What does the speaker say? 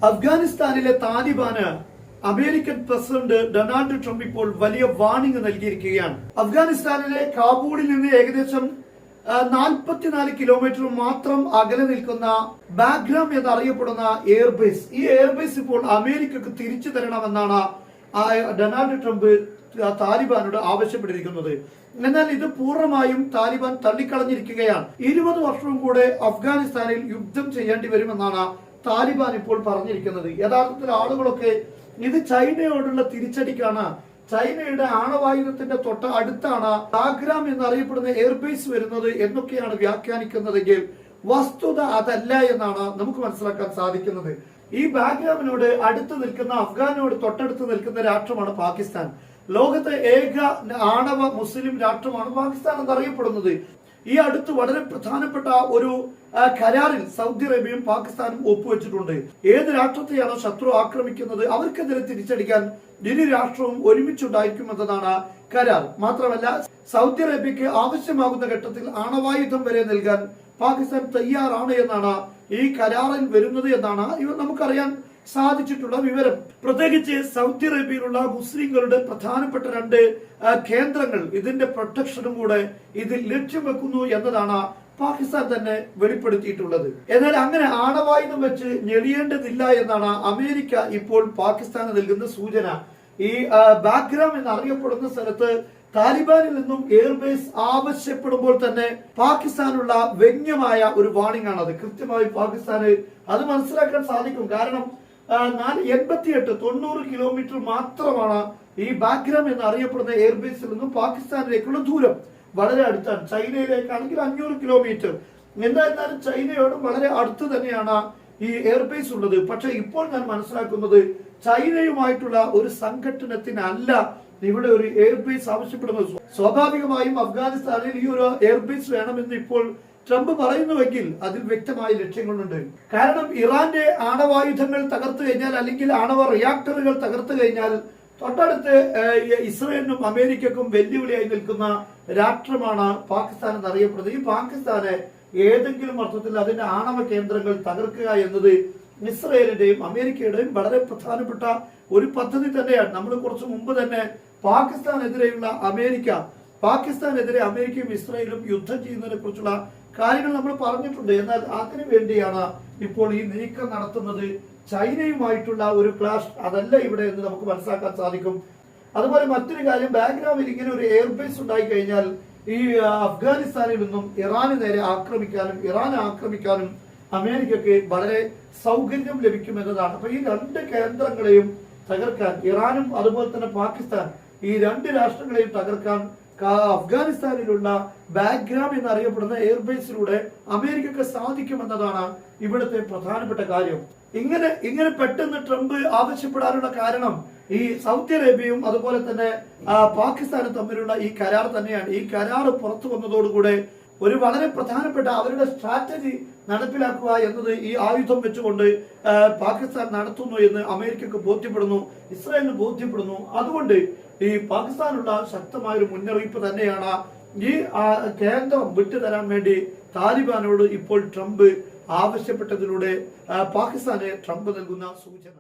അഫ്ഗാനിസ്ഥാനിലെ താലിബാന് American president Donald Trump ഇപ്പോൾ വലിയ വാർണിംഗ് നൽകിയിരിക്കുകയാണ്. അഫ്ഗാനിസ്ഥാനിലെ കാബൂളിൽ നിന്ന് ഏകദേശം 44 കിലോമീറ്റർ മാത്രം അകലെ നിൽക്കുന്ന ബാഗ്രാം എന്നറിയപ്പെടുന്ന എയർബേസ്, ഈ എയർബേസ് ഇപ്പോൾ അമേരിക്കക്ക് തിരിച്ചു തരണമെന്നാണ് ഡൊണാൾഡ് ട്രംപ് താലിബാനോട് ആവശ്യപ്പെട്ടിരിക്കുന്നത്. എന്നാൽ ഇത് പൂർണ്ണമായും താലിബാൻ തള്ളിക്കളഞ്ഞിരിക്കുകയാണ്. 20 വർഷവും കൂടെ അഫ്ഗാനിസ്ഥാനിൽ യുദ്ധം ചെയ്യേണ്ടി വരുമെന്നാണ് താലിബാൻ ഇപ്പോൾ പറഞ്ഞിരിക്കുന്നത്. യഥാർത്ഥത്തിൽ ആളുകളൊക്കെ ഇത് ചൈനയോടുള്ള തിരിച്ചടിക്കാണ്, ചൈനയുടെ ആണവായുധത്തിന്റെ തൊട്ട അടുത്താണ് ബാഗ്രാം എന്നറിയപ്പെടുന്ന എയർബേസ് വരുന്നത് എന്നൊക്കെയാണ് വ്യാഖ്യാനിക്കുന്നതെങ്കിൽ വസ്തുത അതല്ല എന്നാണ് നമുക്ക് മനസ്സിലാക്കാൻ സാധിക്കുന്നത്. ഈ ബാഗ്രാമിനോട് അടുത്ത് നിൽക്കുന്ന, അഫ്ഗാനോട് തൊട്ടടുത്ത് നിൽക്കുന്ന രാഷ്ട്രമാണ് പാകിസ്ഥാൻ. ലോകത്തെ ഏക ആണവ മുസ്ലിം രാഷ്ട്രമാണ് പാകിസ്ഥാൻ എന്നറിയപ്പെടുന്നത്. ഈ അടുത്ത് വളരെ പ്രധാനപ്പെട്ട ഒരു കരാറിൽ സൗദി അറേബ്യയും പാകിസ്ഥാനും ഒപ്പുവെച്ചിട്ടുണ്ട്. ഏത് രാഷ്ട്രത്തെയാണോ ശത്രു ആക്രമിക്കുന്നത് അവർക്കെതിരെ തിരിച്ചടിക്കാൻ ഇരു രാഷ്ട്രവും ഒരുമിച്ചുണ്ടായിരിക്കും എന്നതാണ് കരാർ. മാത്രമല്ല, സൗദി അറേബ്യക്ക് ആവശ്യമാകുന്ന ഘട്ടത്തിൽ ആണവായുധം വരെ നൽകാൻ പാകിസ്ഥാൻ തയ്യാറാണ് എന്നാണ് ഈ കരാറിൽ വരുന്നത് എന്നാണ് നമുക്കറിയാൻ സാധിച്ചിട്ടുള്ള വിവരം. പ്രത്യേകിച്ച് സൗദി അറേബ്യയിലുള്ള മുസ്ലിങ്ങളുടെ പ്രധാനപ്പെട്ട 2 കേന്ദ്രങ്ങൾ ഇതിന്റെ പ്രൊട്ടക്ഷനും കൂടെ ഇതിൽ ലക്ഷ്യം വെക്കുന്നു എന്നതാണ് പാകിസ്ഥാൻ തന്നെ വെളിപ്പെടുത്തിയിട്ടുള്ളത്. എന്നാൽ അങ്ങനെ ആണവായുധം വെച്ച് ഞെളിയേണ്ടതില്ല എന്നാണ് അമേരിക്ക ഇപ്പോൾ പാകിസ്ഥാന് നൽകുന്ന സൂചന. ഈ ബാഗ്രാം എന്നറിയപ്പെടുന്ന സ്ഥലത്ത് താലിബാനിൽ നിന്നും എയർബേസ് ആവശ്യപ്പെടുമ്പോൾ തന്നെ പാകിസ്ഥാനുള്ള വ്യംഗ്യമായ ഒരു വാർണിംഗ് ആണ് അത്. കൃത്യമായി പാകിസ്ഥാന് അത് മനസ്സിലാക്കാൻ സാധിക്കും. കാരണം 88-90 കിലോമീറ്റർ മാത്രമാണ് ഈ ബാഗ്രാം എന്നറിയപ്പെടുന്ന എയർബേസിൽ നിന്നും പാകിസ്ഥാനിലേക്കുള്ള ദൂരം. വളരെ അടുത്താണ്. ചൈനയിലേക്കാണെങ്കിൽ 500 കിലോമീറ്റർ. എന്തായിരുന്നാലും ചൈനയോടും വളരെ അടുത്ത് തന്നെയാണ് ഈ എയർബേസ് ഉള്ളത്. പക്ഷെ ഇപ്പോൾ ഞാൻ മനസ്സിലാക്കുന്നത് ചൈനയുമായിട്ടുള്ള ഒരു സംഘടനത്തിനല്ല ഇവിടെ ഒരു എയർബേസ് ആവശ്യപ്പെടുന്നത്. സ്വാഭാവികമായും അഫ്ഗാനിസ്ഥാനിൽ ഈ ഒരു എയർബേസ് വേണമെന്ന് ഇപ്പോൾ ട്രംപ് പറയുന്നുവെങ്കിൽ അതിൽ വ്യക്തമായ ലക്ഷ്യങ്ങളുണ്ട്. കാരണം ഇറാന്റെ ആണവായുധങ്ങൾ തകർത്തു കഴിഞ്ഞാൽ, അല്ലെങ്കിൽ ആണവ റിയാക്ടറുകൾ തകർത്തു കഴിഞ്ഞാൽ തൊട്ടടുത്ത് ഇസ്രയേലിനും അമേരിക്കക്കും വെല്ലുവിളിയായി നിൽക്കുന്ന രാഷ്ട്രമാണ് പാകിസ്ഥാൻ എന്നറിയപ്പെടുന്നത്. ഈ പാകിസ്ഥാനെ ഏതെങ്കിലും അർത്ഥത്തിൽ അതിന്റെ ആണവ കേന്ദ്രങ്ങൾ തകർക്കുക എന്നത് ഇസ്രയേലിന്റെയും അമേരിക്കയുടെയും വളരെ പ്രധാനപ്പെട്ട ഒരു പദ്ധതി തന്നെയാണ്. നമ്മൾ കുറച്ചു മുമ്പ് തന്നെ പാകിസ്ഥാനെതിരെയുള്ള പാകിസ്ഥാനെതിരെ അമേരിക്കയും ഇസ്രയേലും യുദ്ധം ചെയ്യുന്നതിനെ കുറിച്ചുള്ള കാര്യങ്ങൾ നമ്മൾ പറഞ്ഞിട്ടുണ്ട്. എന്നാൽ അതിനു വേണ്ടിയാണ് ഇപ്പോൾ ഈ നീക്കം നടത്തുന്നത്. ചൈനയുമായിട്ടുള്ള ഒരു ക്ലാഷ് അതല്ല ഇവിടെ എന്ന് നമുക്ക് മനസ്സിലാക്കാൻ സാധിക്കും. അതുപോലെ മറ്റൊരു കാര്യം, ബാഗ്രാമിൽ ഇങ്ങനെ ഒരു എയർബേസ് ഉണ്ടായി കഴിഞ്ഞാൽ ഈ അഫ്ഗാനിസ്ഥാനിൽ നിന്നും ഇറാന് നേരെ ആക്രമിക്കാനും ഇറാനെ ആക്രമിക്കാനും അമേരിക്കക്ക് വളരെ സൗകര്യം ലഭിക്കും എന്നതാണ്. അപ്പൊ ഈ 2 കേന്ദ്രങ്ങളെയും തകർക്കാൻ, ഇറാനും അതുപോലെ തന്നെ പാകിസ്ഥാൻ, ഈ 2 രാഷ്ട്രങ്ങളെയും തകർക്കാൻ അഫ്ഗാനിസ്ഥാനിലുള്ള ബാഗ്രാം എന്നറിയപ്പെടുന്ന എയർബേസിലൂടെ അമേരിക്കക്ക് സാധിക്കുമെന്നതാണ് ഇവിടുത്തെ പ്രധാനപ്പെട്ട കാര്യം. ഇങ്ങനെ പെട്ടെന്ന് ട്രംപ് ആവശ്യപ്പെടാനുള്ള കാരണം ഈ സൗദി അറേബ്യയും അതുപോലെ തന്നെ പാകിസ്ഥാനും തമ്മിലുള്ള ഈ കരാർ തന്നെയാണ്. ഈ കരാർ പുറത്തു വന്നതോടുകൂടെ ഒരു വളരെ പ്രധാനപ്പെട്ട അവരുടെ സ്ട്രാറ്റജി നടപ്പിലാക്കുക എന്നത് ഈ ആയുധം വെച്ചുകൊണ്ട് പാകിസ്ഥാൻ നടത്തുന്നു എന്ന് അമേരിക്കക്ക് ബോധ്യപ്പെടുന്നു, ഇസ്രായേലിന് ബോധ്യപ്പെടുന്നു. അതുകൊണ്ട് ഈ പാകിസ്ഥാനുള്ള ശക്തമായ ഒരു മുന്നറിയിപ്പ് തന്നെയാണ് ഈ കേന്ദ്രം വിട്ടുതരാൻ വേണ്ടി താലിബാനോട് ഇപ്പോൾ ട്രംപ് ആവശ്യപ്പെട്ടതിലൂടെ പാകിസ്ഥാന് ട്രംപ് നൽകുന്ന സൂചന.